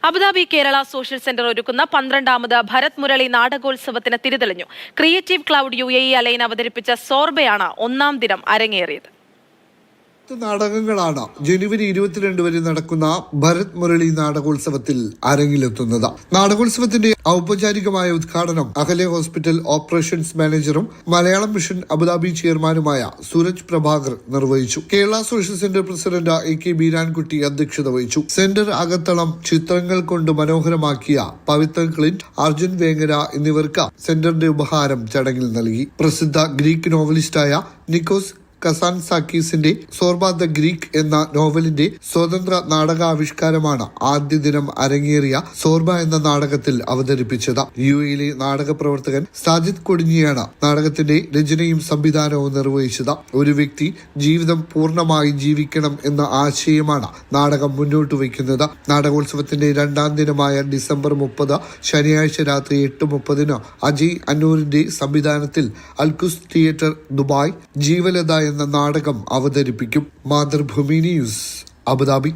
Abu Dhabi Kerala social centre ഒരുക്കുന്ന 12ാമത് ഭരത് മുരളി നാടകോത്സവത്തിന് തിരിതെളിഞ്ഞു. ക്രിയേറ്റീവ് ക്ലൗഡ് UAE അലൈൻ അവതരിപ്പിച്ച സോർബയാണ് ഒന്നാം ദിനം അരങ്ങേറിയത്. നാടകങ്ങളാണ് ജനുവരി 22 വരെ നടക്കുന്ന ഭരത് മുരളി നാടകോത്സവത്തിൽ അരങ്ങിലെത്തുന്നത്. നാടകോത്സവത്തിന്റെ ഔപചാരികമായ ഉദ്ഘാടനം അഹലെ ഹോസ്പിറ്റൽ ഓപ്പറേഷൻസ് മാനേജറും മലയാളം മിഷൻ അബുദാബി ചെയർമാനുമായ സൂരജ് പ്രഭാകർ നിർവഹിച്ചു. Kerala social centre president AK Beerankutty അധ്യക്ഷത വഹിച്ചു. സെന്റർ അകത്തളം ചിത്രങ്ങൾ കൊണ്ട് മനോഹരമാക്കിയ പവിത്ര ക്ലിന്റ്, അർജുൻ വേങ്ങര എന്നിവർക്ക് സെന്ററിന്റെ ഉപഹാരം ചടങ്ങിൽ നൽകി. പ്രസിദ്ധ ഗ്രീക്ക് നോവലിസ്റ്റായ നിക്കോസ് കസാൻസാക്കീസിന്റെ സോർബ ദ ഗ്രീക്ക് എന്ന നോവലിന്റെ സ്വതന്ത്ര നാടകാവിഷ്കാരമാണ് ആദ്യ ദിനം അരങ്ങേറിയ സോർബ എന്ന നാടകത്തിൽ അവതരിപ്പിച്ചത്. UAE നാടക പ്രവർത്തകൻ സാജിദ് കൊടിഞ്ഞിയാണ് നാടകത്തിന്റെ രചനയും സംവിധാനവും നിർവഹിച്ചത്. ഒരു വ്യക്തി ജീവിതം പൂർണ്ണമായി ജീവിക്കണം എന്ന ആശയമാണ് നാടകം മുന്നോട്ട് വയ്ക്കുന്നത്. നാടകോത്സവത്തിന്റെ 2ാം ദിനമായ ഡിസംബർ 30 ശനിയാഴ്ച രാത്രി 8:30 അജയ് അന്നൂരിന്റെ സംവിധാനത്തിൽ അൽകുസ് തിയേറ്റർ ദുബായ് ജീവലത എന്ന നാടകം അവതരിപ്പിക്കും. Mathrubhumi news, Abu Dhabi.